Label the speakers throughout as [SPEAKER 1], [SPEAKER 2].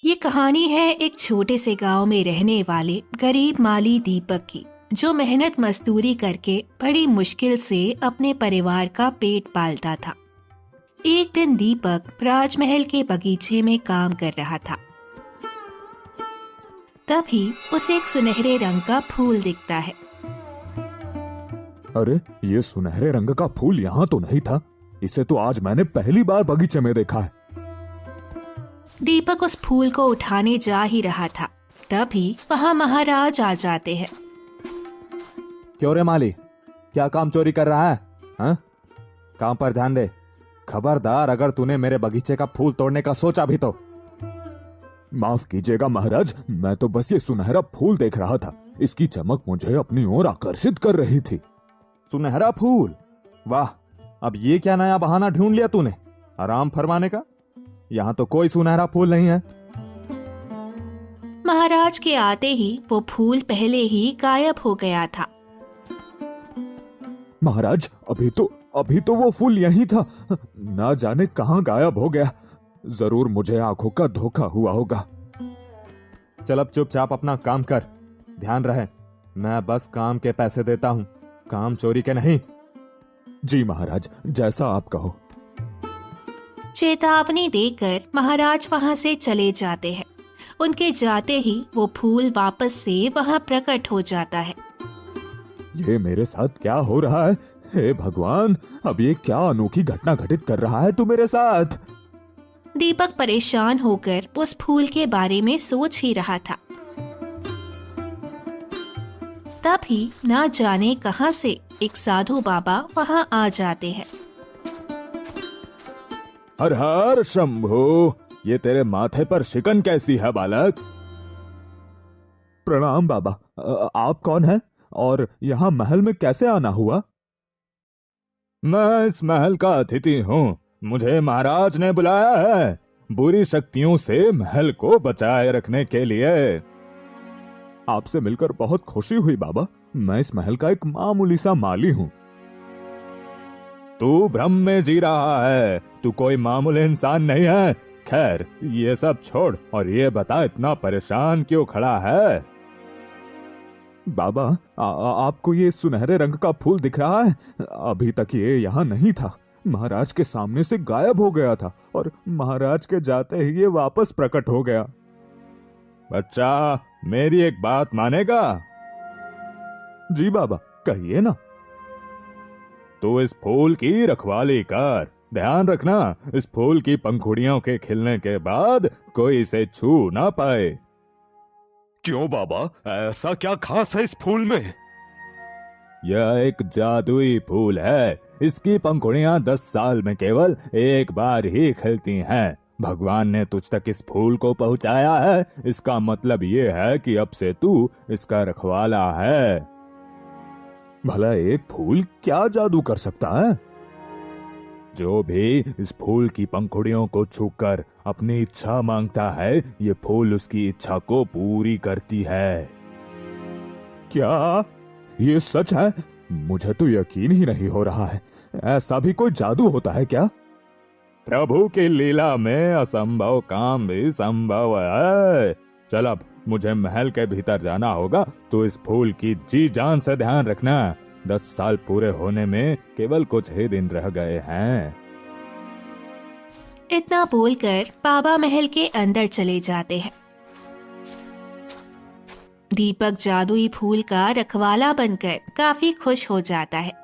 [SPEAKER 1] ये कहानी है एक छोटे से गांव में रहने वाले गरीब माली दीपक की, जो मेहनत मजदूरी करके बड़ी मुश्किल से अपने परिवार का पेट पालता था। एक दिन दीपक राजमहल के बगीचे में काम कर रहा था। तभी उसे एक सुनहरे रंग का फूल दिखता है।
[SPEAKER 2] अरे, ये सुनहरे रंग का फूल यहाँ तो नहीं था। इसे तो आज मैंने पहली बार बगीचे में देखा है।
[SPEAKER 1] दीपक उस फूल को उठाने जा ही रहा था, तभी वहाँ महाराज आ जाते हैं।
[SPEAKER 2] क्यों रे माली, क्या काम चोरी कर रहा है? हाँ? काम पर ध्यान दे। खबरदार, अगर तूने मेरे बगीचे का फूल तोड़ने का सोचा भी तो। माफ कीजिएगा महाराज, मैं तो बस ये सुनहरा फूल देख रहा था। इसकी चमक मुझे अपनी ओर आकर्षित कर रही थी। सुनहरा फूल? वाह, अब ये क्या नया बहाना ढूंढ लिया तूने आराम फरमाने का? यहाँ तो कोई सुनहरा फूल नहीं है।
[SPEAKER 1] महाराज के आते ही वो फूल पहले ही गायब हो गया था।
[SPEAKER 2] महाराज, अभी तो वो फूल यहीं था, ना जाने कहाँ गायब हो गया। जरूर मुझे आंखों का धोखा हुआ होगा। चल अब चुपचाप अपना काम कर। ध्यान रहे, मैं बस काम के पैसे देता हूँ, काम चोरी के नहीं। जी महाराज, जैसा आप कहो।
[SPEAKER 1] चेतावनी देकर महाराज वहां से चले जाते हैं। उनके जाते ही वो फूल वापस से वहां प्रकट हो जाता है।
[SPEAKER 2] ये मेरे साथ क्या हो रहा है? हे भगवान, अब ये क्या अनोखी घटना घटित कर रहा है तू मेरे साथ?
[SPEAKER 1] दीपक परेशान होकर उस फूल के बारे में सोच ही रहा था। तभी ना जाने कहां से एक साधु बाबा वहां आ जाते हैं।
[SPEAKER 2] हर हर शंभू, ये तेरे माथे पर शिकन कैसी है बालक? प्रणाम बाबा। आप कौन हैं और यहाँ महल में कैसे आना हुआ? मैं इस महल का अतिथि हूँ। मुझे महाराज ने बुलाया है बुरी शक्तियों से महल को बचाए रखने के लिए। आपसे मिलकर बहुत खुशी हुई बाबा। मैं इस महल का एक मामूली सा माली हूँ। तू भ्रम में जी रहा है, तू कोई मामूली इंसान नहीं है। खैर, ये सब छोड़ और ये बता, इतना परेशान क्यों खड़ा है? बाबा, आपको ये सुनहरे रंग का फूल दिख रहा है? अभी तक ये यहाँ नहीं था। महाराज के सामने से गायब हो गया था और महाराज के जाते ही ये वापस प्रकट हो गया। बच्चा, मेरी एक बात मानेगा? जी बाबा, कहिए ना। तू इस फूल की रखवाली कर। ध्यान रखना, इस फूल की पंखुड़ियों के खिलने के बाद कोई इसे छू ना पाए। क्यों बाबा, ऐसा क्या खास है इस फूल में? यह एक जादुई फूल है। इसकी पंखुड़ियां 10 साल में केवल एक बार ही खिलती हैं। भगवान ने तुझ तक इस फूल को पहुंचाया है। इसका मतलब ये है कि अब से तू इसका रखवाला है। भला एक फूल क्या जादू कर सकता है? जो भी इस फूल की पंखुड़ियों को छूकर अपनी इच्छा मांगता है, ये फूल उसकी इच्छा को पूरी करती है। क्या ये सच है? मुझे तो यकीन ही नहीं हो रहा है। ऐसा भी कोई जादू होता है क्या? प्रभु की लीला में असंभव काम भी संभव है। चल, अब मुझे महल के भीतर जाना होगा, तो इस फूल की जी जान से ध्यान रखना। 10 साल पूरे होने में केवल कुछ ही दिन रह गए हैं।
[SPEAKER 1] इतना बोलकर बाबा महल के अंदर चले जाते हैं। दीपक जादुई फूल का रखवाला बनकर काफी खुश हो जाता है।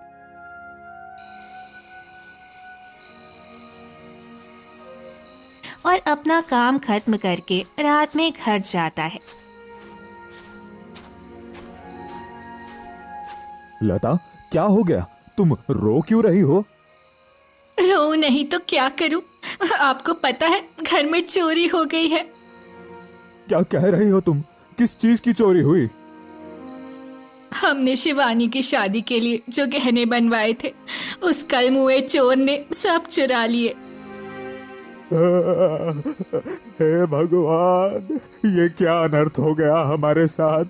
[SPEAKER 1] और अपना काम खत्म करके रात में घर जाता है।
[SPEAKER 2] लता, क्या हो गया? तुम रो क्यों रही हो?
[SPEAKER 1] रो नहीं तो क्या करूं? आपको पता है, घर में चोरी हो गई है।
[SPEAKER 2] क्या कह रही हो तुम? किस चीज की चोरी हुई?
[SPEAKER 1] हमने शिवानी की शादी के लिए जो गहने बनवाए थे, उस कलमुए चोर ने सब चुरा लिए।
[SPEAKER 2] हे भगवान, ये क्या अनर्थ हो गया हमारे साथ?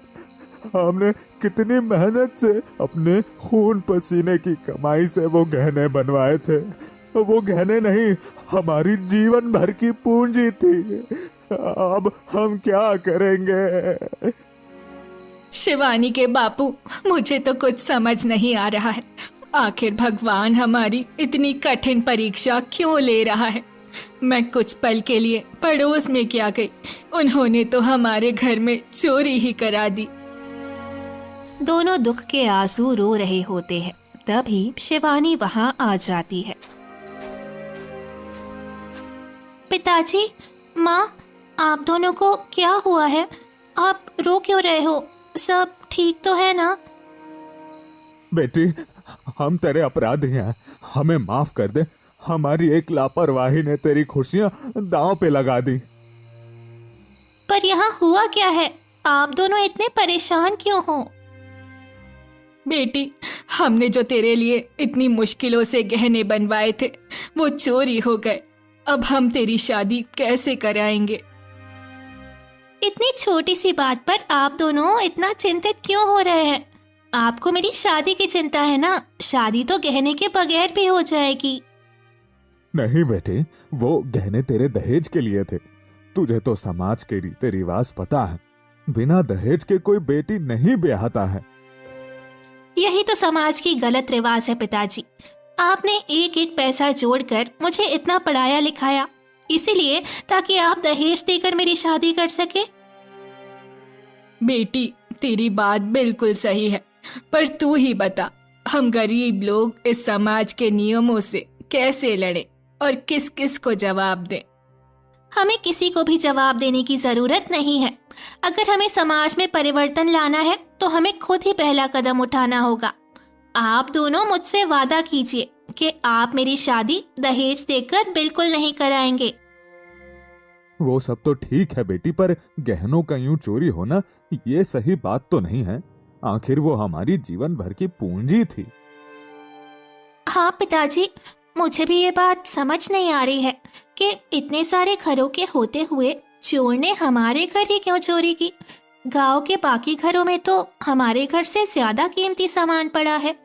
[SPEAKER 2] हमने कितनी मेहनत से अपने खून पसीने की कमाई से वो गहने बनवाए थे। वो गहने नहीं, हमारी जीवन भर की पूंजी थी। अब हम क्या करेंगे?
[SPEAKER 1] शिवानी के बापू, मुझे तो कुछ समझ नहीं आ रहा है। आखिर भगवान हमारी इतनी कठिन परीक्षा क्यों ले रहा है? मैं कुछ पल के लिए पड़ोस में क्या गई, उन्होंने तो हमारे घर में चोरी ही करा दी। दोनों दुख के आंसू रो रहे होते हैं, तभी शिवानी वहां आ जाती है। पिताजी, माँ, आप दोनों को क्या हुआ है? आप रो क्यों रहे हो? सब ठीक तो है ना?
[SPEAKER 2] बेटी, हम तेरे अपराधी हैं, हमें माफ कर दे। हमारी एक लापरवाही ने तेरी खुशियां दांव पे लगा दी।
[SPEAKER 1] पर यहाँ हुआ क्या है? आप दोनों इतने परेशान क्यों हो? बेटी, हमने जो तेरे लिए इतनी मुश्किलों से गहने बनवाए थे वो चोरी हो गए। अब हम तेरी शादी कैसे कराएंगे? इतनी छोटी सी बात पर आप दोनों इतना चिंतित क्यों हो रहे हैं? आपको मेरी शादी की चिंता है ना? शादी तो गहने के बगैर भी हो जाएगी।
[SPEAKER 2] नहीं बेटी, वो गहने तेरे दहेज के लिए थे। तुझे तो समाज के रीति रिवाज पता है, बिना दहेज के कोई बेटी नहीं ब्याहता है।
[SPEAKER 1] यही तो समाज की गलत रिवाज है पिताजी। आपने एक एक पैसा जोड़कर मुझे इतना पढ़ाया लिखाया, इसीलिए ताकि आप दहेज देकर मेरी शादी कर सके। बेटी, तेरी बात बिल्कुल सही है, पर तू ही बता, हम गरीब लोग इस समाज के नियमों से कैसे लड़े और किस किस को जवाब दें? हमें किसी को भी जवाब देने की जरूरत नहीं है। अगर हमें समाज में परिवर्तन लाना है तो हमें खुद ही पहला कदम उठाना होगा। आप दोनों मुझसे वादा कीजिए कि आप मेरी शादी दहेज देकर बिल्कुल नहीं कराएंगे।
[SPEAKER 2] वो सब तो ठीक है बेटी, पर गहनों का यूं चोरी होना ये सही बात तो नहीं है। आखिर वो हमारी जीवन भर की पूंजी थी।
[SPEAKER 1] हाँ पिताजी, मुझे भी ये बात समझ नहीं आ रही है कि इतने सारे घरों के होते हुए चोर ने हमारे घर ही क्यों चोरी की। गांव के बाकी घरों में तो हमारे घर से ज्यादा कीमती सामान पड़ा है।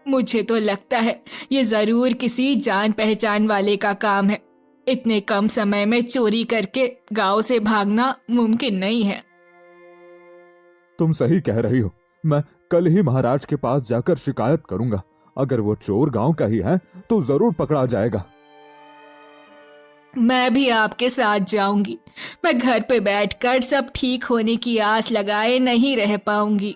[SPEAKER 1] मुझे तो लगता है ये जरूर किसी जान पहचान वाले का काम है। इतने कम समय में चोरी करके गांव से भागना मुमकिन नहीं है।
[SPEAKER 2] तुम सही कह रही हो। मैं कल ही महाराज के पास जाकर शिकायत करूंगा। अगर वो चोर गांव का ही है तो जरूर पकड़ा जाएगा।
[SPEAKER 1] मैं भी आपके साथ जाऊंगी। मैं घर पे बैठकर सब ठीक होने की आस लगाए नहीं रह पाऊंगी।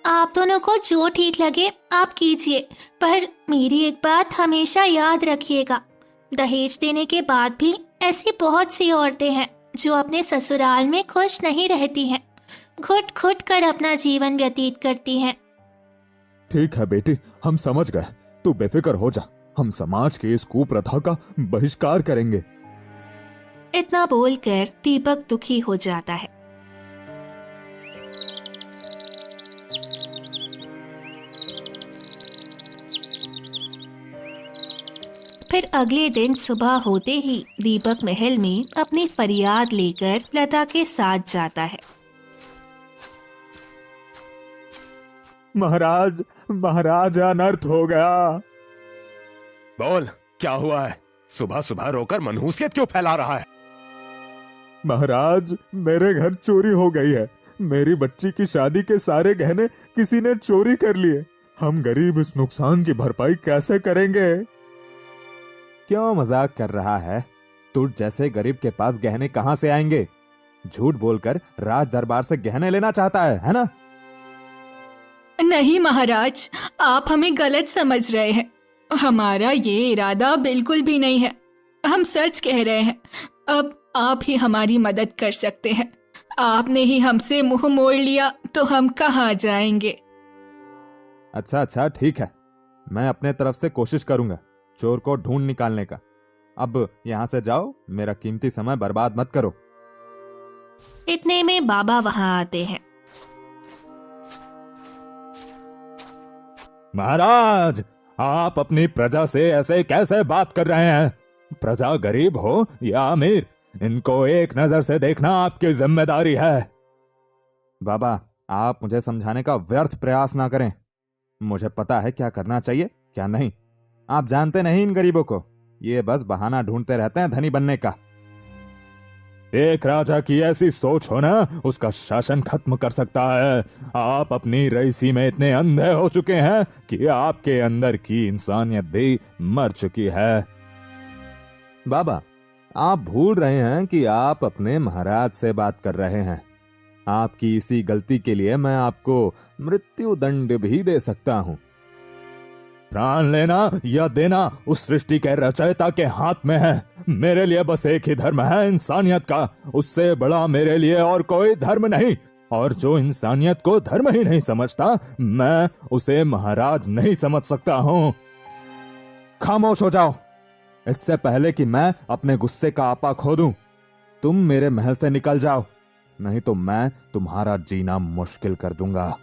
[SPEAKER 1] आप दोनों को जो ठीक लगे आप कीजिए, पर मेरी एक बात हमेशा याद रखिएगा। दहेज देने के बाद भी ऐसी बहुत सी औरतें हैं जो अपने ससुराल में खुश नहीं रहती हैं, घुट घुट कर अपना जीवन व्यतीत करती हैं।
[SPEAKER 2] ठीक है बेटी, हम समझ गए। तू बेफिक्र हो जा, हम समाज के इस कुप्रथा का बहिष्कार करेंगे।
[SPEAKER 1] इतना बोलकर दीपक दुखी हो जाता है। फिर अगले दिन सुबह होते ही दीपक महल में अपनी फरियाद लेकर लता के साथ जाता है।
[SPEAKER 2] महाराज, महाराज, अनर्थ हो गया।
[SPEAKER 3] बोल, क्या हुआ है? सुबह सुबह रोकर मनहूसियत क्यों फैला रहा है?
[SPEAKER 2] महाराज, मेरे घर चोरी हो गई है। मेरी बच्ची की शादी के सारे गहने किसी ने चोरी कर लिए। हम गरीब इस नुकसान की भरपाई कैसे करेंगे? क्यों मजाक कर रहा है? तू जैसे गरीब के पास गहने कहां से आएंगे? झूठ बोलकर राज दरबार से गहने लेना चाहता है ना?
[SPEAKER 1] नहीं महाराज, आप हमें गलत समझ रहे हैं। हमारा ये इरादा बिल्कुल भी नहीं है। हम सच कह रहे हैं। अब आप ही हमारी मदद कर सकते हैं। आपने ही हमसे मुंह मोड़ लिया तो हम कहाँ जाएंगे?
[SPEAKER 2] अच्छा, ठीक है। मैं अपने तरफ से कोशिश करूंगा चोर को ढूंढ निकालने का। अब यहाँ से जाओ, मेरा कीमती समय बर्बाद मत करो।
[SPEAKER 1] इतने में बाबा वहां आते हैं।
[SPEAKER 2] महाराज, आप अपनी प्रजा से ऐसे कैसे बात कर रहे हैं? प्रजा गरीब हो या अमीर, इनको एक नजर से देखना आपकी जिम्मेदारी है। बाबा, आप मुझे समझाने का व्यर्थ प्रयास ना करें। मुझे पता है क्या करना चाहिए क्या नहीं। आप जानते नहीं इन गरीबों को, ये बस बहाना ढूंढते रहते हैं धनी बनने का। एक राजा की ऐसी सोच हो ना, उसका शासन खत्म कर सकता है। आप अपनी रईसी में इतने अंधे हो चुके हैं कि आपके अंदर की इंसानियत भी मर चुकी है। बाबा, आप भूल रहे हैं कि आप अपने महाराज से बात कर रहे हैं। आपकी इसी गलती के लिए मैं आपको मृत्यु दंड भी दे सकता हूं। प्राण लेना या देना उस सृष्टि के रचयिता के हाथ में है। मेरे लिए बस एक ही धर्म है, इंसानियत का। उससे बड़ा मेरे लिए और कोई धर्म नहीं। और जो इंसानियत को धर्म ही नहीं समझता, मैं उसे महाराज नहीं समझ सकता हूं। खामोश हो जाओ, इससे पहले कि मैं अपने गुस्से का आपा खो दूं। तुम मेरे महल से निकल जाओ, नहीं तो मैं तुम्हारा जीना मुश्किल कर दूंगा।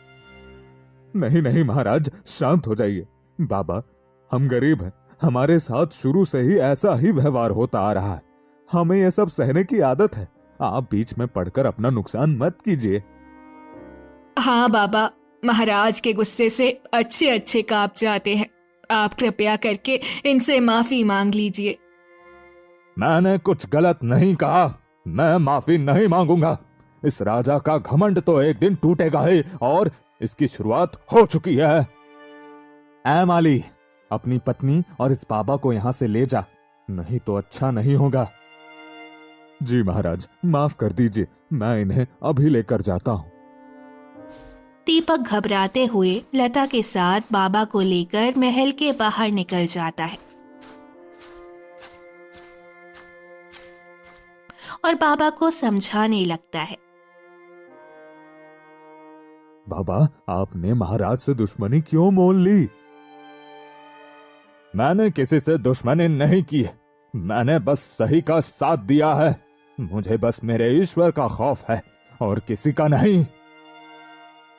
[SPEAKER 2] नहीं नहीं महाराज, शांत हो जाइए। बाबा, हम गरीब हैं, हमारे साथ शुरू से ही ऐसा ही व्यवहार होता आ रहा है। हमें यह सब सहने की आदत है। आप बीच में पड़कर अपना नुकसान मत कीजिए।
[SPEAKER 1] हाँ बाबा, महाराज के गुस्से से अच्छे अच्छे कांप जाते हैं। आप कृपया करके इनसे माफी मांग लीजिए।
[SPEAKER 2] मैंने कुछ गलत नहीं कहा, मैं माफी नहीं मांगूंगा। इस राजा का घमंड तो एक दिन टूटेगा ही, और इसकी शुरुआत हो चुकी है। ऐ माली, अपनी पत्नी और इस बाबा को यहां से ले जा, नहीं तो अच्छा नहीं होगा। जी महाराज, माफ कर दीजिए, मैं इन्हें अभी लेकर जाता हूं।
[SPEAKER 1] दीपक घबराते हुए लता के साथ बाबा को लेकर महल के बाहर निकल जाता है और बाबा को समझाने लगता है।
[SPEAKER 2] बाबा, आपने महाराज से दुश्मनी क्यों मोल ली? मैंने किसी से दुश्मनी नहीं की, मैंने बस सही का साथ दिया है। मुझे बस मेरे ईश्वर का खौफ है और किसी का नहीं।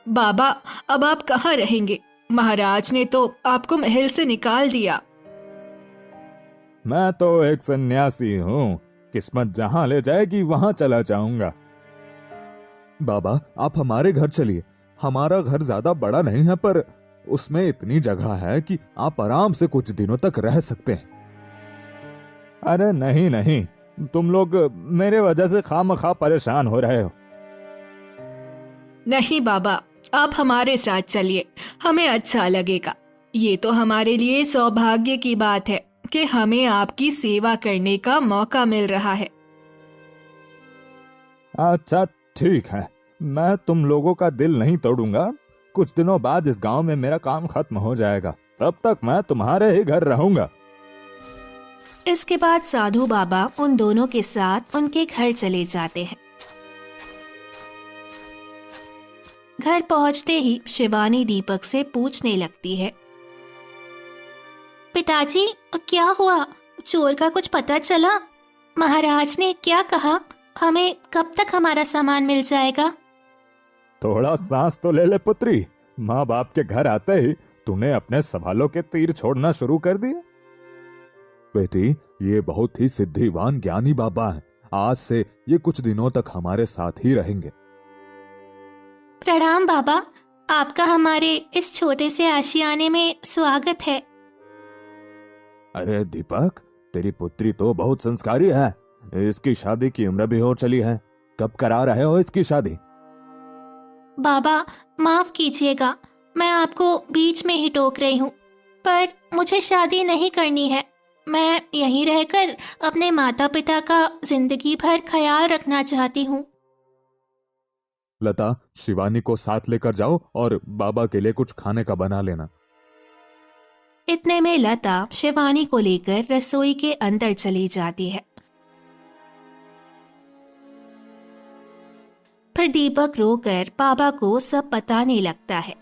[SPEAKER 1] बाबा, अब आप कहाँ रहेंगे? महाराज ने तो आपको महल से निकाल दिया।
[SPEAKER 2] मैं तो एक सन्यासी हूँ, किस्मत जहां ले जाएगी वहां चला जाऊंगा। बाबा, आप हमारे घर चलिए। हमारा घर ज्यादा बड़ा नहीं है, पर उसमें इतनी जगह है कि आप आराम से कुछ दिनों तक रह सकते हैं। अरे नहीं नहीं, तुम लोग मेरे वजह से खामखा परेशान हो रहे हो।
[SPEAKER 1] नहीं बाबा, आप हमारे साथ चलिए, हमें अच्छा लगेगा। ये तो हमारे लिए सौभाग्य की बात है कि हमें आपकी सेवा करने का मौका मिल रहा है।
[SPEAKER 2] अच्छा ठीक है, मैं तुम लोगों का दिल नहीं तोड़ूंगा। कुछ दिनों बाद इस गांव में मेरा काम खत्म हो जाएगा, तब तक मैं तुम्हारे ही घर रहूंगा।
[SPEAKER 1] इसके बाद साधु बाबा उन दोनों के साथ उनके घर चले जाते हैं। घर पहुंचते ही शिवानी दीपक से पूछने लगती है, पिताजी क्या हुआ? चोर का कुछ पता चला? महाराज ने क्या कहा? हमें कब तक हमारा सामान मिल जाएगा?
[SPEAKER 2] थोड़ा सांस तो ले ले पुत्री। माँ बाप के घर आते ही तूने अपने सवालों के तीर छोड़ना शुरू कर दिए। बेटी, ये बहुत ही सिद्धिवान ज्ञानी बाबा हैं। आज से ये कुछ दिनों तक हमारे साथ ही रहेंगे।
[SPEAKER 1] प्रणाम बाबा, आपका हमारे इस छोटे से आशियाने में स्वागत है।
[SPEAKER 2] अरे दीपक, तेरी पुत्री तो बहुत संस्कारी है। इसकी शादी की उम्र भी हो चली है। कब करा रहे हो इसकी शादी?
[SPEAKER 1] बाबा माफ कीजिएगा, मैं आपको बीच में ही टोक रही हूँ, पर मुझे शादी नहीं करनी है। मैं यहीं रहकर अपने माता पिता का जिंदगी भर ख्याल रखना चाहती हूँ।
[SPEAKER 2] लता, शिवानी को साथ लेकर जाओ और बाबा के लिए कुछ खाने का बना लेना।
[SPEAKER 1] इतने में लता शिवानी को लेकर रसोई के अंदर चली जाती है। फिर दीपक रोकर बाबा को सब बताने लगता है।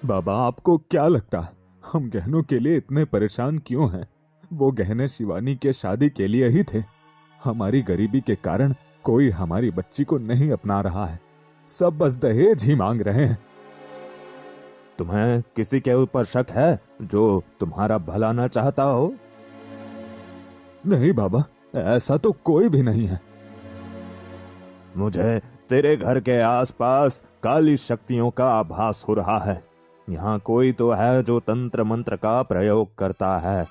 [SPEAKER 2] बाबा, आपको क्या लगता है हम गहनों के लिए इतने परेशान क्यों हैं? वो गहने शिवानी के शादी के लिए ही थे। हमारी गरीबी के कारण कोई हमारी बच्ची को नहीं अपना रहा है। सब बस दहेज ही मांग रहे हैं। तुम्हें किसी के ऊपर शक है जो तुम्हारा भला ना चाहता हो? नहीं बाबा, ऐसा तो कोई भी नहीं है। मुझे तेरे घर के आसपास काली शक्तियों का आभास हो रहा है। यहाँ कोई तो है जो तंत्र मंत्र का प्रयोग करता है।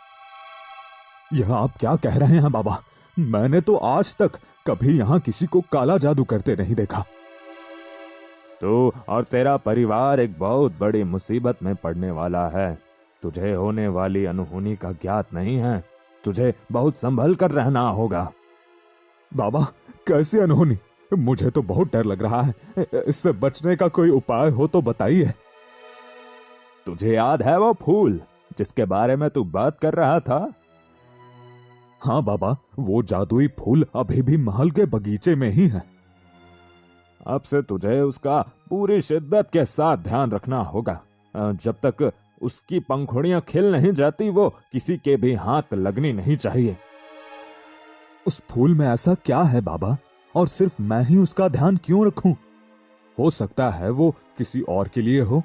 [SPEAKER 2] यह आप क्या कह रहे हैं बाबा? मैंने तो आज तक कभी यहाँ किसी को काला जादू करते नहीं देखा। तू और तेरा परिवार एक बहुत बड़ी मुसीबत में पड़ने वाला है। तुझे होने वाली अनहोनी का ज्ञात नहीं है। तुझे बहुत संभल कर रहना होगा। बाबा, कैसी अनहोनी? मुझे तो बहुत डर लग रहा है। इससे बचने का कोई उपाय हो तो बताइए। तुझे याद है वो फूल जिसके बारे में तू बात कर रहा था? हाँ बाबा, वो जादुई फूल अभी भी महल के बगीचे में ही है। अब से तुझे उसका पूरी शिद्दत के साथ ध्यान रखना होगा। जब तक उसकी पंखुड़ियां खिल नहीं जाती वो किसी के भी हाथ लगनी नहीं चाहिए। उस फूल में ऐसा क्या है बाबा, और सिर्फ मैं ही उसका ध्यान क्यों रखूं? हो सकता है वो किसी और के लिए हो।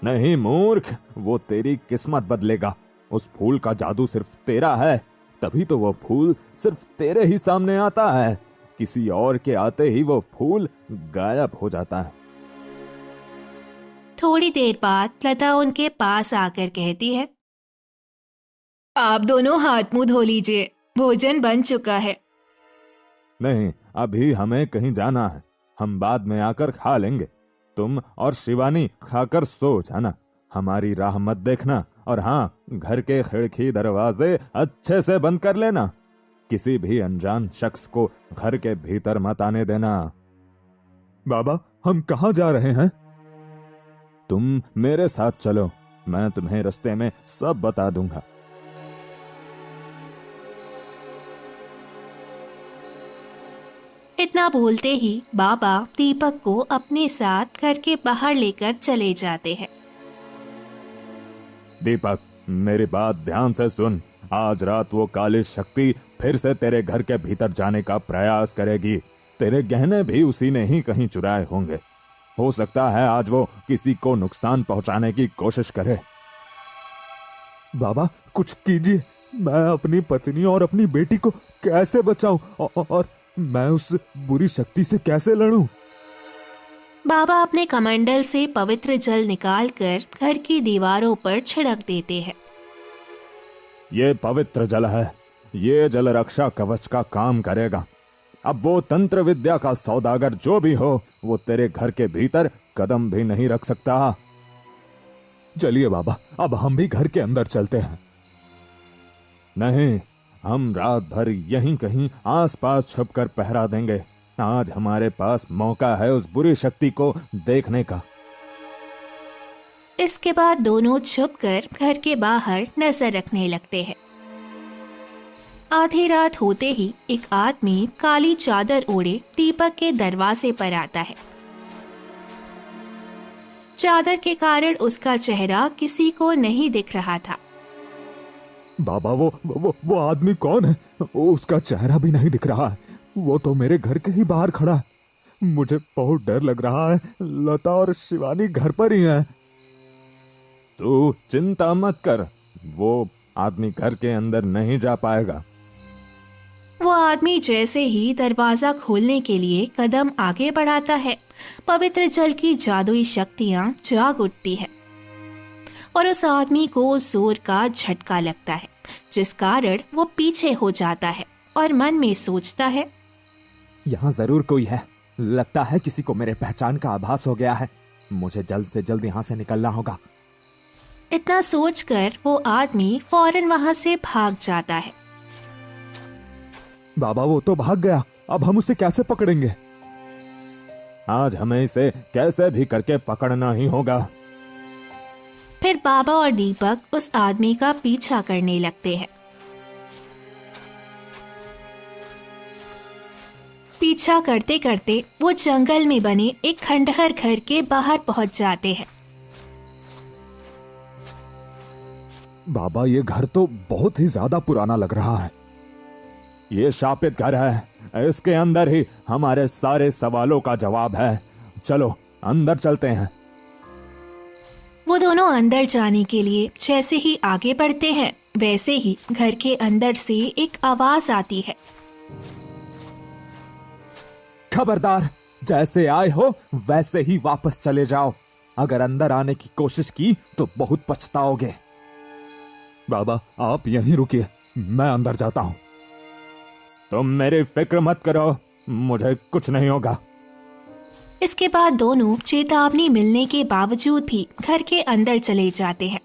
[SPEAKER 2] नहीं मूर्ख, वो तेरी किस्मत बदलेगा। उस फूल का जादू सिर्फ तेरा है, तभी तो वो फूल सिर्फ तेरे ही सामने आता है। किसी और के आते ही वो फूल गायब हो जाता है।
[SPEAKER 1] थोड़ी देर बाद लता उनके पास आकर कहती है, आप दोनों हाथ मुंह धो लीजिए, भोजन बन चुका है।
[SPEAKER 2] नहीं, अभी हमें कहीं जाना है, हम बाद में आकर खा लेंगे। तुम और शिवानी खाकर सो जाना, हमारी राह मत देखना। और हाँ, घर के खिड़की दरवाजे अच्छे से बंद कर लेना। किसी भी अनजान शख्स को घर के भीतर मत आने देना। बाबा, हम कहाँ जा रहे हैं? तुम मेरे साथ चलो, मैं तुम्हें रास्ते में सब बता दूंगा।
[SPEAKER 1] इतना बोलते ही बाबा दीपक को अपने साथ घर के बाहर लेकर चले जाते हैं।
[SPEAKER 2] दीपक, मेरी बात ध्यान से सुन। आज रात वो काली शक्ति फिर से तेरे घर के भीतर जाने का प्रयास करेगी। तेरे गहने भी उसी ने ही कहीं चुराए होंगे। हो सकता है आज वो किसी को नुकसान पहुंचाने की कोशिश करे। बाबा, कुछ कीजिए। मैं अपनी पत्नी और अपनी बेटी को कैसे बचाऊं, और मैं उस बुरी शक्ति से कैसे लड़ूं?
[SPEAKER 1] बाबा अपने कमंडल से पवित्र जल निकालकर घर की दीवारों पर छिड़क देते हैं।
[SPEAKER 2] ये पवित्र जल है, ये जल रक्षा कवच का काम करेगा। अब वो तंत्र विद्या का सौदागर जो भी हो, वो तेरे घर के भीतर कदम भी नहीं रख सकता। चलिए बाबा, अब हम भी घर के अंदर चलते हैं। नहीं, हम रात भर यहीं कहीं आसपास छुपकर पहरा देंगे। आज हमारे पास मौका है उस बुरी शक्ति को देखने का।
[SPEAKER 1] इसके बाद दोनों छुपकर घर के बाहर नजर रखने लगते हैं। आधी रात होते ही एक आदमी काली चादर ओढ़े दीपक के दरवाजे पर आता है। चादर के कारण उसका चेहरा किसी को नहीं दिख रहा था।
[SPEAKER 2] बाबा, वो आदमी कौन है? उसका चेहरा भी नहीं दिख रहा है। वो तो मेरे घर के ही बाहर खड़ा है। मुझे बहुत डर लग रहा है। लता और शिवानी घर पर ही हैं। तू चिंता मत कर, वो आदमी घर के अंदर नहीं जा पाएगा।
[SPEAKER 1] वो आदमी जैसे ही दरवाजा खोलने के लिए कदम आगे बढ़ाता है, पवित्र जल की जादुई शक्तियां जाग उठती है और उस आदमी को जोर का झटका लगता है, जिस कारण वो पीछे हो जाता है और मन में सोचता है,
[SPEAKER 2] यहाँ जरूर कोई है। लगता है किसी को मेरे पहचान का आभास हो गया है। मुझे जल्द से जल्द यहाँ से निकलना होगा।
[SPEAKER 1] इतना सोचकर वो आदमी फौरन वहाँ से भाग जाता है।
[SPEAKER 2] बाबा, वो तो भाग गया, अब हम उसे कैसे पकड़ेंगे? आज हमें इसे कैसे भी करके पकड़ना ही होगा।
[SPEAKER 1] फिर बाबा और दीपक उस आदमी का पीछा करने लगते हैं। पीछा करते करते वो जंगल में बने एक खंडहर घर के बाहर पहुंच जाते हैं।
[SPEAKER 2] बाबा, ये घर तो बहुत ही ज्यादा पुराना लग रहा है। ये शापित घर है, इसके अंदर ही हमारे सारे सवालों का जवाब है। चलो अंदर चलते हैं।
[SPEAKER 1] वो दोनों अंदर जाने के लिए जैसे ही आगे बढ़ते हैं, वैसे ही घर के अंदर से एक आवाज आती है,
[SPEAKER 2] खबरदार, जैसे आए हो वैसे ही वापस चले जाओ। अगर अंदर आने की कोशिश की तो बहुत पछताओगे। बाबा, आप यहीं रुकिए, मैं अंदर जाता हूं। तुम मेरी फिक्र मत करो, मुझे कुछ नहीं होगा।
[SPEAKER 1] इसके बाद दोनों चेतावनी मिलने के बावजूद भी घर के अंदर चले जाते हैं,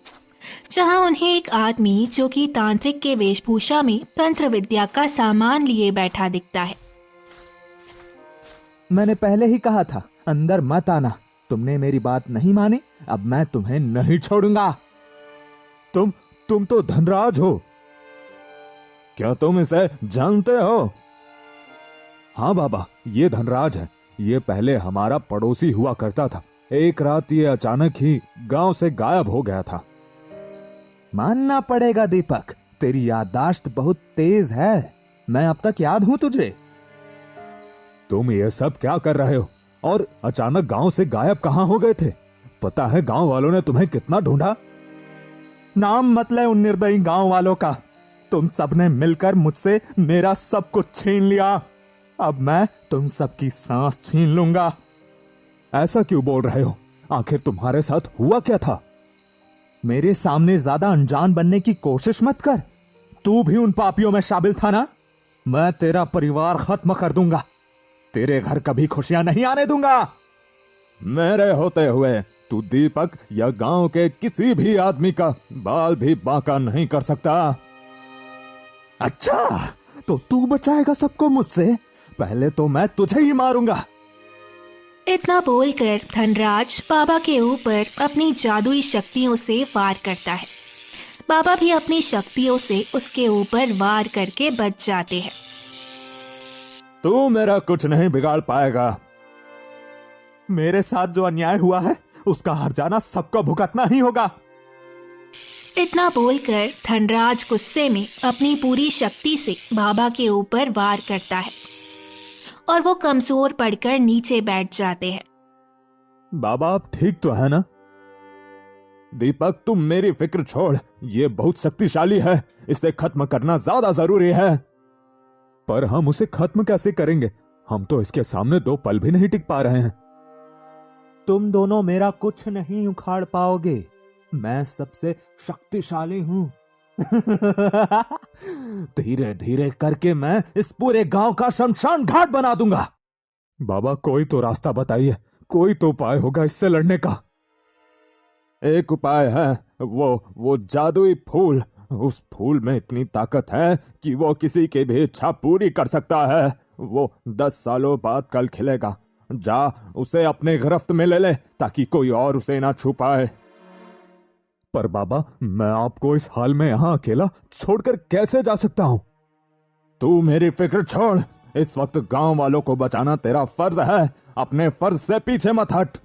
[SPEAKER 1] जहां उन्हें एक आदमी जो कि तांत्रिक के वेशभूषा में तंत्र विद्या का सामान लिए बैठा दिखता है।
[SPEAKER 2] मैंने पहले ही कहा था अंदर मत आना, तुमने मेरी बात नहीं मानी, अब मैं तुम्हें नहीं छोड़ूंगा। तुम तो धनराज हो, क्या तुम इसे जानते हो? हाँ बाबा, ये धनराज है। ये पहले हमारा पड़ोसी हुआ करता था। एक रात ये अचानक ही गांव से गायब हो गया था। मानना पड़ेगा दीपक, तेरी याददाश्त बहुत तेज है। मैं अब तक याद हूं तुझे। तुम ये सब क्या कर रहे हो? और अचानक गांव से गायब कहां हो गए थे? पता है गांव वालों ने तुम्हें कितना ढूंढा? नाम मत ले उन निर्दयी गांव वालों का। तुम सबने मिलकर मुझसे मेरा सब कुछ छीन लिया। अब मैं तुम सबकी सांस छीन लूंगा। ऐसा क्यों बोल रहे हो? आखिर तुम्हारे साथ हुआ क्या था? मेरे सामने ज्यादा अनजान बनने की कोशिश मत कर। तू भी उन पापियों में शामिल था ना? मैं तेरा परिवार खत्म कर दूंगा। तेरे घर कभी खुशियां नहीं आने दूंगा। मेरे होते हुए तू दीपक या गांव के किसी भी आदमी का बाल भी बांका नहीं कर सकता। अच्छा, तो तू बचाएगा सबको मुझसे? पहले तो मैं तुझे ही मारूंगा।
[SPEAKER 1] इतना बोलकर धनराज बाबा के ऊपर अपनी जादुई शक्तियों से वार करता है। बाबा भी अपनी शक्तियों से उसके ऊपर वार करके बच जाते हैं।
[SPEAKER 2] तू मेरा कुछ नहीं बिगाड़ पाएगा। मेरे साथ जो अन्याय हुआ है उसका हर्जाना सबको भुगतना ही होगा।
[SPEAKER 1] इतना बोलकर धनराज गुस्से में अपनी पूरी शक्ति से बाबा के ऊपर वार करता है और वो कमजोर पड़कर नीचे बैठ जाते हैं।
[SPEAKER 2] बाबा आप ठीक तो है ना? दीपक तुम मेरी फिक्र छोड़, ये बहुत शक्तिशाली है, इसे खत्म करना ज्यादा जरूरी है। पर हम उसे खत्म कैसे करेंगे? हम तो इसके सामने 2 पल भी नहीं टिक पा रहे हैं। तुम दोनों मेरा कुछ नहीं उखाड़ पाओगे। मैं सबसे शक्तिशाली हूं। धीरे धीरे करके मैं इस पूरे गांव का शमशान घाट बना दूंगा। बाबा कोई तो रास्ता बताइए, कोई तो उपाय होगा इससे लड़ने का। एक उपाय है, वो जादुई फूल। उस फूल में इतनी ताकत है कि वो किसी की भी इच्छा पूरी कर सकता है। वो 10 सालों बाद कल खिलेगा। जा उसे अपने गिरफ्त में ले ले ताकि कोई और उसे ना छू पाए। पर बाबा मैं आपको इस हाल में यहां अकेला छोड़कर कैसे जा सकता हूं? तू मेरी फिक्र छोड़, इस वक्त गांव वालों को बचाना तेरा फर्ज है। अपने फर्ज से पीछे मत हट।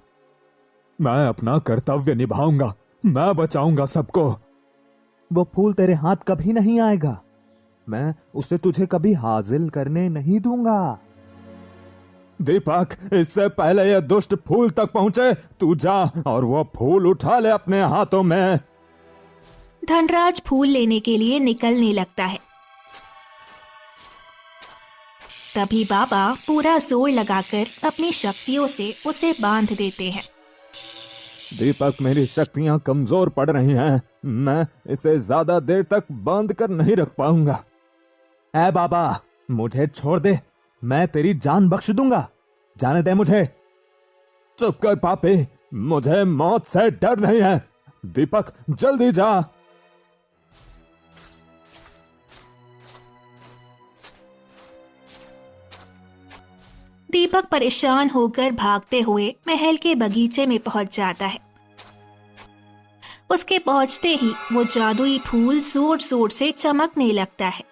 [SPEAKER 2] मैं अपना कर्तव्य निभाऊंगा, मैं बचाऊंगा सबको। वो फूल तेरे हाथ कभी नहीं आएगा। मैं उसे तुझे कभी हासिल करने नहीं दूंगा। दीपक इससे पहले ये दुष्ट फूल तक पहुंचे, तू जा और वो फूल उठा ले अपने हाथों में।
[SPEAKER 1] धनराज फूल लेने के लिए निकलने लगता है। तभी बाबा पूरा जोर लगाकर अपनी शक्तियों से उसे बांध देते हैं।
[SPEAKER 2] दीपक मेरी शक्तियां कमजोर पड़ रही हैं, मैं इसे ज्यादा देर तक बांध कर नहीं रख पाऊंगा। ऐ बाबा मुझे छोड़ दे, मैं तेरी जान बख्श दूंगा। जाने दे मुझे। चुप कर पापी, मुझे मौत से डर नहीं है। दीपक जल्दी जा।
[SPEAKER 1] दीपक परेशान होकर भागते हुए महल के बगीचे में पहुंच जाता है। उसके पहुंचते ही वो जादुई फूल जोर जोर से चमकने लगता है।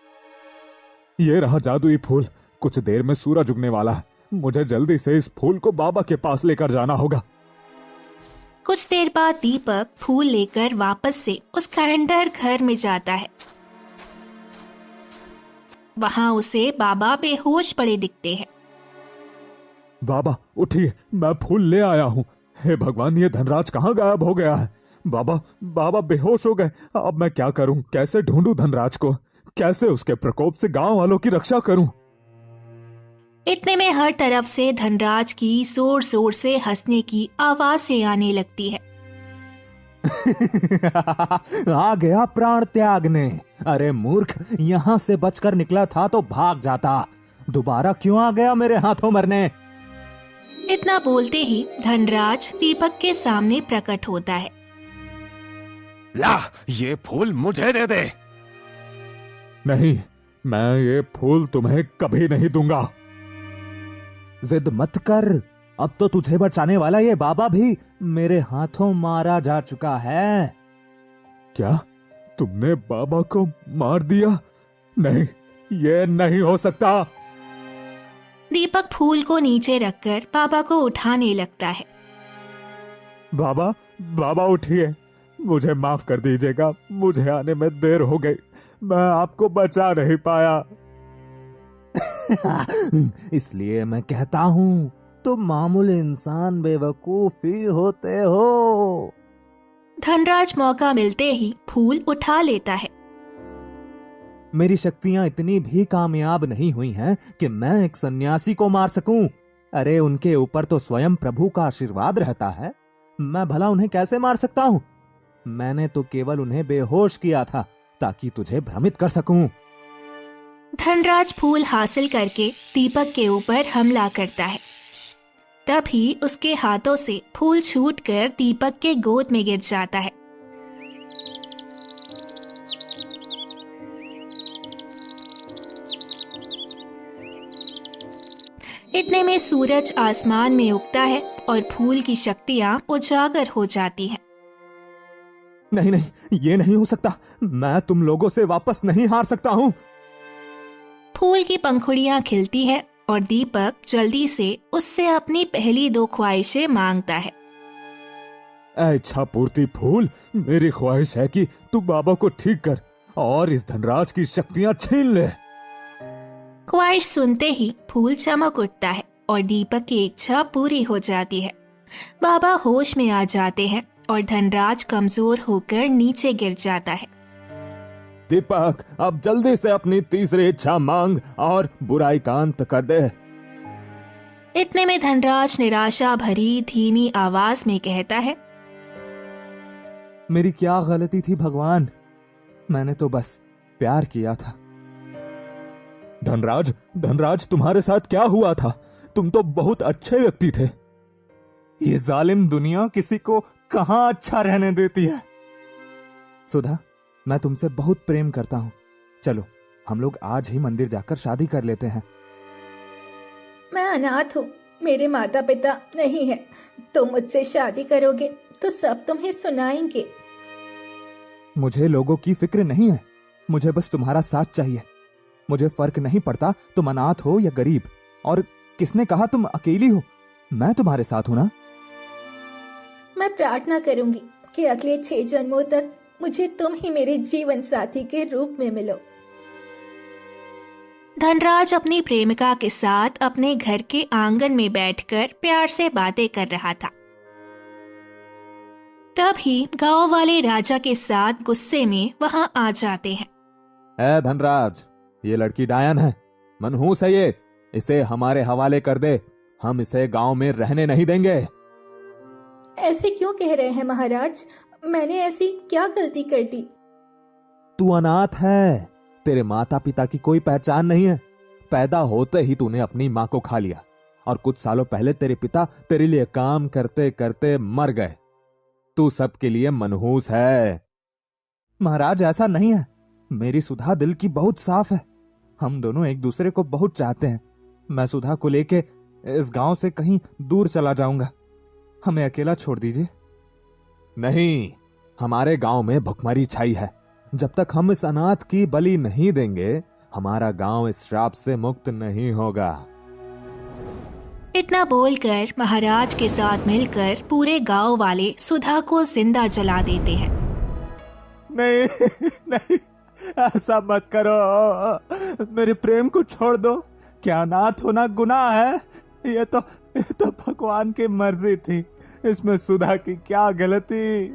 [SPEAKER 2] ये रहा जादुई फूल, कुछ देर में सूरज उगने वाला है। मुझे जल्दी से इस फूल को बाबा के पास लेकर जाना होगा।
[SPEAKER 1] कुछ देर बाद दीपक फूल लेकर वापस से उस खंडहर घर में जाता है। वहां उसे बाबा बेहोश पड़े दिखते हैं।
[SPEAKER 2] बाबा उठिए, मैं फूल ले आया हूँ। हे भगवान, ये धनराज कहाँ गायब हो गया है? बाबा बेहोश हो गए। अब मैं क्या करूं? कैसे ढूंढूं धनराज को? कैसे उसके प्रकोप से गांव वालों की रक्षा करूं?
[SPEAKER 1] इतने में हर तरफ से धनराज की जोर जोर से हंसने की आवाजें आने लगती है।
[SPEAKER 2] आ गया प्राण त्यागने। अरे मूर्ख, यहाँ से बचकर निकला था तो भाग जाता, दोबारा क्यों आ गया मेरे हाथों मरने?
[SPEAKER 1] इतना बोलते ही धनराज दीपक के सामने प्रकट होता है।
[SPEAKER 3] ला, ये फूल मुझे दे दे।
[SPEAKER 2] नहीं, मैं ये फूल तुम्हें कभी नहीं दूंगा। जिद मत कर, अब तो तुझे बचाने वाला ये बाबा भी मेरे हाथों मारा जा चुका है। क्या तुमने बाबा को मार दिया? नहीं, ये नहीं हो सकता।
[SPEAKER 1] दीपक फूल को नीचे रखकर बाबा को उठाने लगता है।
[SPEAKER 2] बाबा, बाबा उठिए, मुझे माफ कर दीजिएगा, मुझे आने में देर हो गई, मैं आपको बचा नहीं पाया। इसलिए मैं कहता हूँ, तुम मामूली इंसान बेवकूफ ही होते हो।
[SPEAKER 1] धनराज मौका मिलते ही फूल उठा लेता है।
[SPEAKER 2] मेरी शक्तियां इतनी भी कामयाब नहीं हुई हैं कि मैं एक सन्यासी को मार सकूं। अरे उनके ऊपर तो स्वयं प्रभु का आशीर्वाद रहता है, मैं भला उन्हें कैसे मार सकता हूं? मैंने तो केवल उन्हें बेहोश किया था ताकि तुझे भ्रमित कर सकूं।
[SPEAKER 1] धनराज फूल हासिल करके दीपक के ऊपर हमला करता है। तभी उसके हाथों से फूल छूटकर दीपक के गोद में गिर जाता है। इतने में सूरज आसमान में उगता है और फूल की शक्तियां उजागर हो जाती हैं।
[SPEAKER 2] नहीं नहीं, ये नहीं हो सकता, मैं तुम लोगों से वापस नहीं हार सकता हूँ।
[SPEAKER 1] फूल की पंखुड़ियां खिलती है और दीपक जल्दी से उससे अपनी पहली 2 ख्वाहिशें मांगता है।
[SPEAKER 2] इच्छा पूर्ति फूल, मेरी ख्वाहिश है कि तू बाबा को ठीक कर और इस धनराज की शक्तियां छीन ले।
[SPEAKER 1] ख्वाहिश सुनते ही फूल चमक उठता है और दीपक की इच्छा पूरी हो जाती है। बाबा होश में आ जाते हैं और धनराज कमजोर होकर नीचे गिर जाता है।
[SPEAKER 2] दीपक, अब जल्दी से अपनी तीसरी इच्छा मांग और बुराई का अंत कर दे।
[SPEAKER 1] इतने में धनराज निराशा भरी धीमी आवाज में कहता है,
[SPEAKER 2] मेरी क्या गलती थी भगवान, मैंने तो बस प्यार किया था। धनराज, धनराज तुम्हारे साथ क्या हुआ था? तुम तो बहुत अच्छे व्यक्ति थे। ये जालिम दुनिया किसी को कहां अच्छा रहने देती है। सुधा, मैं तुमसे बहुत प्रेम करता हूं, चलो हम लोग आज ही मंदिर जाकर शादी कर लेते हैं।
[SPEAKER 4] मैं अनाथ हूँ, मेरे माता पिता नहीं है, तुम मुझसे शादी करोगे तो सब तुम्हें सुनाएंगे।
[SPEAKER 2] मुझे लोगों की फिक्र नहीं है, मुझे बस तुम्हारा साथ चाहिए। मुझे फर्क नहीं पड़ता तुम अनाथ हो या गरीब, और किसने कहा तुम अकेली हो, मैं तुम्हारे साथ हूं ना।
[SPEAKER 4] मैं प्रार्थना करूंगी कि अगले 6 जन्मों तक मुझे तुम ही मेरे जीवन साथी के रूप में मिलो।
[SPEAKER 1] धनराज अपनी प्रेमिका के साथ अपने घर के आंगन में बैठकर प्यार से बातें कर रहा था। तभी गांव वाले राजा के साथ गुस्से में वहां आ जाते हैं।
[SPEAKER 2] ऐ धनराज, ये लड़की डायन है, मनहूस है ये, इसे हमारे हवाले कर दे, हम इसे गांव में रहने नहीं देंगे।
[SPEAKER 4] ऐसे क्यों कह रहे हैं महाराज, मैंने ऐसी क्या गलती कर दी?
[SPEAKER 2] तू अनाथ है, तेरे माता पिता की कोई पहचान नहीं है। पैदा होते ही तूने अपनी माँ को खा लिया और कुछ सालों पहले तेरे पिता तेरे लिए काम करते करते मर गए। तू सबके लिए मनहूस है। महाराज, ऐसा नहीं है, मेरी सुधा दिल की बहुत साफ है, हम दोनों एक दूसरे को बहुत चाहते हैं। मैं सुधा को लेके इस गांव से कहीं दूर चला जाऊंगा, हमें अकेला छोड़ दीजिए। नहीं, हमारे गांव में भुखमरी छाई है, जब तक हम इस अनाथ की बलि नहीं देंगे हमारा गांव इस श्राप से मुक्त नहीं होगा।
[SPEAKER 1] इतना बोलकर महाराज के साथ मिलकर पूरे गांव वाले सुधा को जिंदा जला देते हैं।
[SPEAKER 2] नहीं नहीं, ऐसा मत करो, मेरे प्रेम को छोड़ दो। क्या अनाथ होना गुनाह है? ये तो भगवान की मर्जी थी, इसमें सुधा की क्या गलती?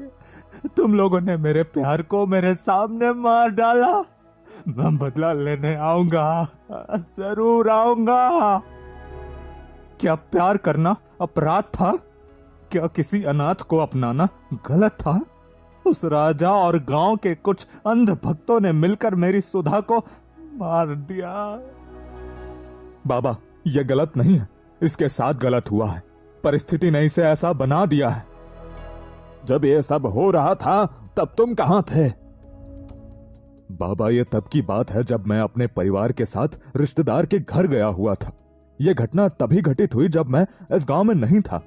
[SPEAKER 2] तुम लोगों ने मेरे प्यार को मेरे सामने मार डाला, मैं बदला लेने आऊंगा, जरूर आऊंगा। क्या प्यार करना अपराध था? क्या किसी अनाथ को अपनाना गलत था? उस राजा और गांव के कुछ अंध भक्तों ने मिलकर मेरी सुधा को मार दिया। बाबा, यह गलत नहीं है, इसके साथ गलत हुआ है, परिस्थिति ने इसे ऐसा बना दिया है।
[SPEAKER 3] जब ये सब हो रहा था तब तुम कहां थे?
[SPEAKER 2] बाबा, यह तब की बात है जब मैं अपने परिवार के साथ रिश्तेदार के घर गया हुआ था। यह घटना तभी घटित हुई जब मैं इस गांव में नहीं था।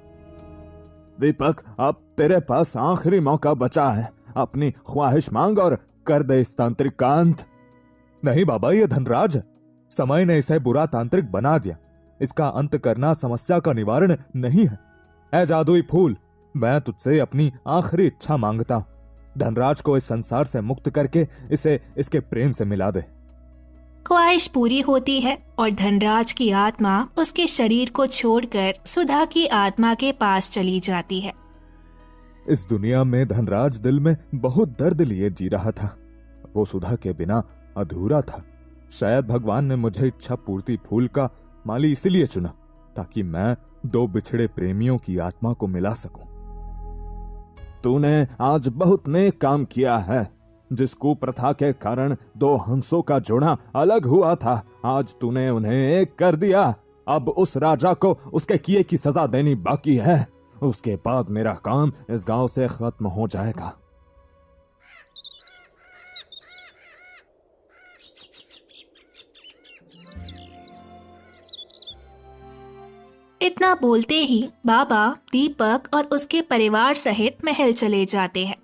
[SPEAKER 3] दीपक, अब तेरे पास आखिरी मौका बचा है, अपनी ख्वाहिश मांग और कर दे इस तांत्रिक का अंत।
[SPEAKER 2] नहीं बाबा, यह धनराज है, समय ने इसे बुरा तांत्रिक बना दिया। इसका अंत करना समस्या का निवारण नहीं है। ऐ जादुई फूल, मैं तुझसे अपनी आखिरी इच्छा मांगता हूं। धनराज को इस संसार से मुक्त करके इसे इसके प्रेम से मिला दे।
[SPEAKER 1] ख्वाहिश पूरी होती है और धनराज की आत्मा उसके शरीर को छोड़कर सुधा की आत्मा के पास चली जाती है।
[SPEAKER 2] इस दुनिया में धनराज दिल में बहुत दर्द लिए जी रहा था। वो सुधा के बिना अधूरा था। शायद भगवान ने मुझे इच्छा पूर्ति फूल का माली इसलिए चुना ताकि मैं दो बिछड़े प्रेमियों की आत्मा को मिला सकूं।
[SPEAKER 3] तूने आज बहुत नेक काम किया है। जिस कुप्रथा के कारण दो हंसों का जोड़ा अलग हुआ था, आज तूने उन्हें एक कर दिया। अब उस राजा को उसके किए की सजा देनी बाकी है। उसके बाद मेरा काम इस गांव से खत्म हो जाएगा।
[SPEAKER 1] इतना बोलते ही बाबा दीपक और उसके परिवार सहित महल चले जाते हैं।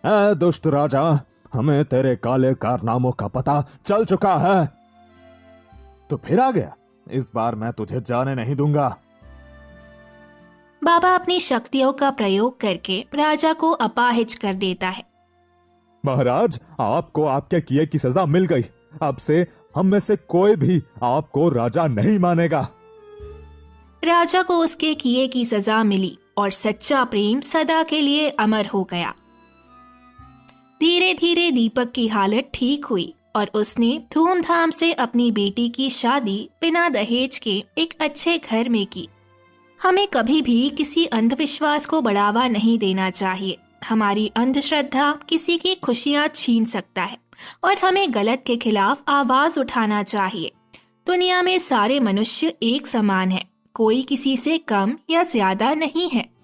[SPEAKER 3] ऐ दुष्ट राजा, हमें तेरे काले कारनामों का पता चल चुका है।
[SPEAKER 2] तो फिर आ गया, इस बार मैं तुझे जाने नहीं दूंगा।
[SPEAKER 1] बाबा अपनी शक्तियों का प्रयोग करके राजा को अपाहिज कर देता है।
[SPEAKER 2] महाराज, आपको आपके किए की सजा मिल गई। अब से हम में से कोई भी आपको राजा नहीं मानेगा।
[SPEAKER 1] राजा को उसके किए की सजा मिली और सच्चा प्रेम सदा के लिए अमर हो गया। धीरे धीरे दीपक की हालत ठीक हुई और उसने धूमधाम से अपनी बेटी की शादी बिना दहेज के एक अच्छे घर में की। हमें कभी भी किसी अंधविश्वास को बढ़ावा नहीं देना चाहिए। हमारी अंधश्रद्धा किसी की खुशियां छीन सकता है और हमें गलत के खिलाफ आवाज उठाना चाहिए। दुनिया में सारे मनुष्य एक समान है, कोई किसी से कम या ज्यादा नहीं है।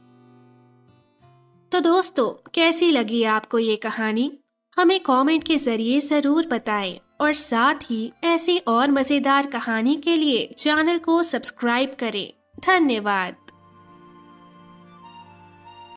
[SPEAKER 1] तो दोस्तों, कैसी लगी आपको ये कहानी? हमें कमेंट के जरिए जरूर बताएं और साथ ही ऐसी और मजेदार कहानी के लिए चैनल को सब्सक्राइब करें। धन्यवाद।